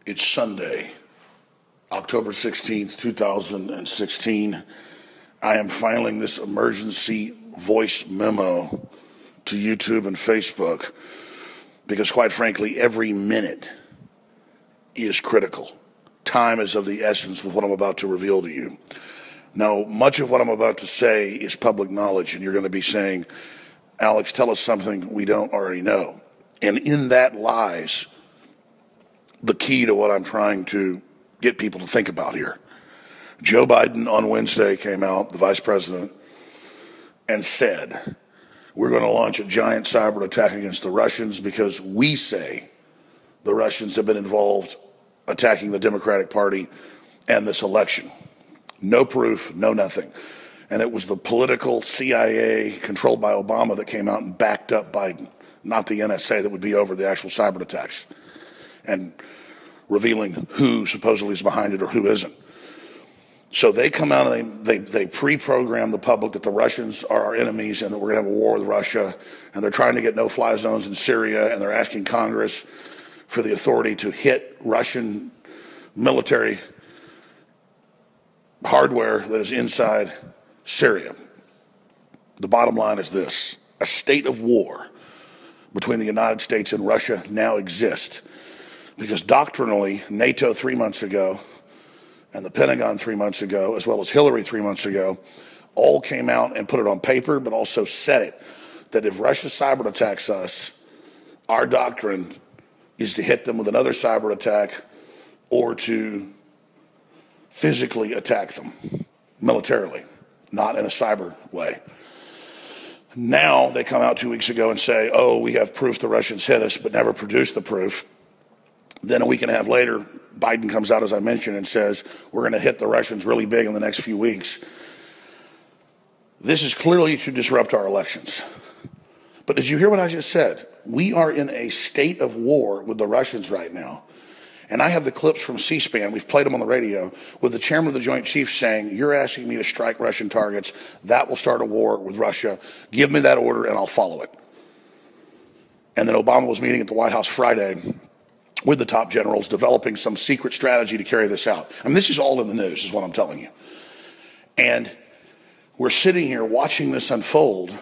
It's Sunday, October 16th, 2016. I am filing this emergency voice memo to YouTube and Facebook because, quite frankly, every minute is critical. Time is of the essence with what I'm about to reveal to you. Now, much of what I'm about to say is public knowledge, and you're going to be saying, Alex, tell us something we don't already know. And in that lies the key to what I'm trying to get people to think about here. Joe Biden on Wednesday came out, the vice president, and said, we're going to launch a giant cyber attack against the Russians because we say the Russians have been involved attacking the Democratic Party and this election. No proof, no nothing. And it was the political CIA controlled by Obama that came out and backed up Biden, not the NSA that would be over the actual cyber attacks and revealing who supposedly is behind it or who isn't. So they come out and they pre-program the public that the Russians are our enemies and that we're going to have a war with Russia, and they're trying to get no-fly zones in Syria, and they're asking Congress for the authority to hit Russian military hardware that is inside Syria. The bottom line is this: a state of war between the United States and Russia now exists because doctrinally NATO 3 months ago and the Pentagon 3 months ago, as well as Hillary 3 months ago, all came out and put it on paper, but also said it, that if Russia cyber attacks us, our doctrine is to hit them with another cyber attack or to physically attack them militarily, not in a cyber way. Now they come out 2 weeks ago and say, oh, we have proof the Russians hit us, but never produced the proof. Then a week and a half later, Biden comes out, as I mentioned, and says, we're going to hit the Russians really big in the next few weeks. This is clearly to disrupt our elections. But did you hear what I just said? We are in a state of war with the Russians right now. And I have the clips from C-SPAN, we've played them on the radio, with the chairman of the Joint Chiefs saying, you're asking me to strike Russian targets, that will start a war with Russia, give me that order and I'll follow it. And then Obama was meeting at the White House Friday with the top generals, developing some secret strategy to carry this out. I mean, this is all in the news, is what I'm telling you. And we're sitting here watching this unfold,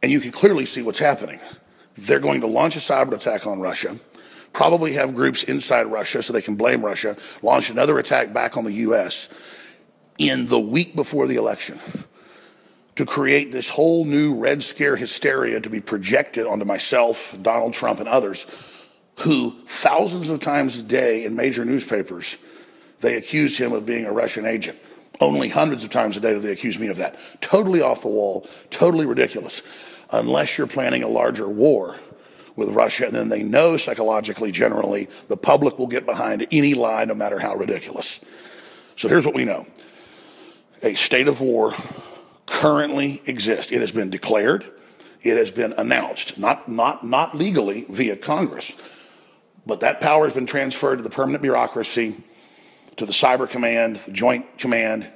and you can clearly see what's happening. They're going to launch a cyber attack on Russia, probably have groups inside Russia so they can blame Russia, launch another attack back on the U.S. in the week before the election to create this whole new Red Scare hysteria to be projected onto myself, Donald Trump, and others who thousands of times a day in major newspapers, they accuse him of being a Russian agent. Only hundreds of times a day do they accuse me of that. Totally off the wall, totally ridiculous, unless you're planning a larger war with Russia, and then they know psychologically, generally, the public will get behind any lie, no matter how ridiculous. So here's what we know. A state of war currently exists. It has been declared. It has been announced, not legally via Congress, but that power has been transferred to the permanent bureaucracy, to the Cyber Command, the Joint Command,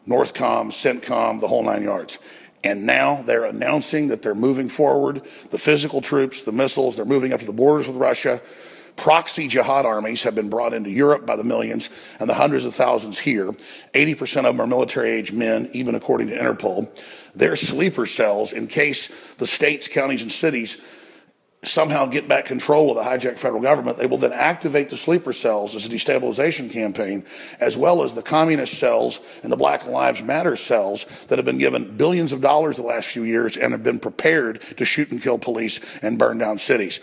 Northcom, CENTCOM, the whole nine yards. And now they're announcing that they're moving forward. The physical troops, the missiles, they're moving up to the borders with Russia. Proxy jihad armies have been brought into Europe by the millions and the hundreds of thousands here. 80% of them are military-age men, even according to Interpol. They're sleeper cells in case the states, counties, and cities somehow get back control of the hijacked federal government. They will then activate the sleeper cells as a destabilization campaign, as well as the communist cells and the Black Lives Matter cells that have been given billions of dollars the last few years and have been prepared to shoot and kill police and burn down cities.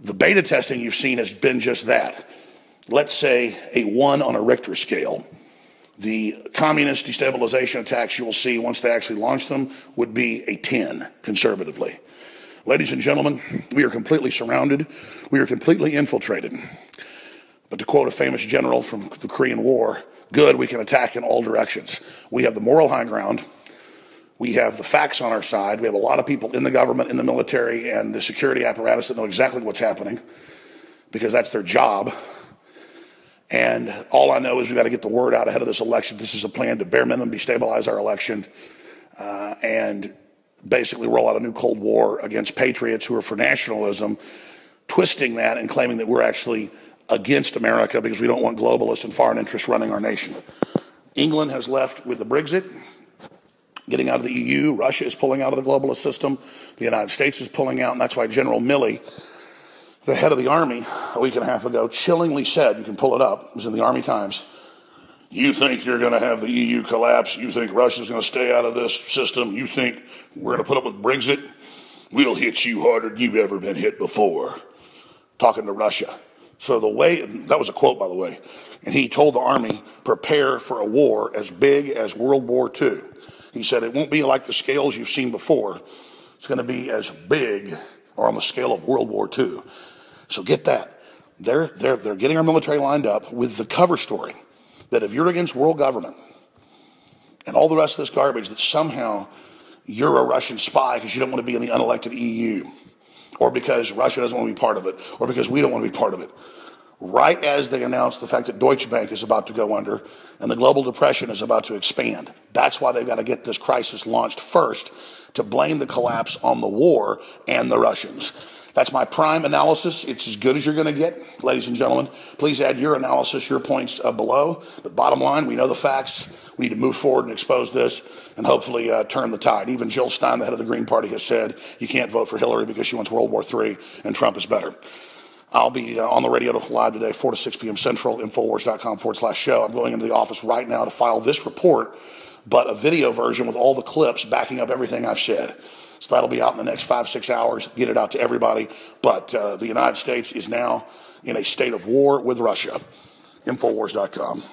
The beta testing you've seen has been just that. Let's say a 1 on a Richter scale. The communist destabilization attacks you will see once they actually launch them would be a 10, conservatively. Ladies and gentlemen, we are completely surrounded. We are completely infiltrated. But to quote a famous general from the Korean War, good, we can attack in all directions. We have the moral high ground. We have the facts on our side. We have a lot of people in the government, in the military, and the security apparatus that know exactly what's happening because that's their job. And all I know is we've got to get the word out ahead of this election. This is a plan to bare minimum destabilize our election and basically roll out a new Cold War against patriots who are for nationalism, twisting that and claiming that we're actually against America because we don't want globalists and foreign interests running our nation. England has left with the Brexit, getting out of the EU. Russia is pulling out of the globalist system. The United States is pulling out, and that's why General Milley, the head of the Army, a week and a half ago, chillingly said, you can pull it up, it was in the Army Times, you think you're going to have the EU collapse? You think Russia's going to stay out of this system? You think we're going to put up with Brexit? We'll hit you harder than you've ever been hit before. Talking to Russia. So the way, that was a quote, by the way, and he told the Army, prepare for a war as big as World War II. He said it won't be like the scales you've seen before. It's going to be as big or on the scale of World War II. So get that. They're getting our military lined up with the cover story that if you're against world government and all the rest of this garbage, that somehow you're a Russian spy because you don't want to be in the unelected EU, or because Russia doesn't want to be part of it, or because we don't want to be part of it. Right as they announced the fact that Deutsche Bank is about to go under and the global depression is about to expand. That's why they've got to get this crisis launched first, to blame the collapse on the war and the Russians. That's my prime analysis. It's as good as you're going to get, ladies and gentlemen. Please add your analysis, your points below. But bottom line, we know the facts. We need to move forward and expose this and hopefully turn the tide. Even Jill Stein, the head of the Green Party, has said you can't vote for Hillary because she wants World War III and Trump is better. I'll be on the radio live today, 4 to 6 p.m. Central, Infowars.com/show. I'm going into the office right now to file this report, but a video version with all the clips backing up everything I've said. So that'll be out in the next 5-6 hours, get it out to everybody. But the United States is now in a state of war with Russia. Infowars.com.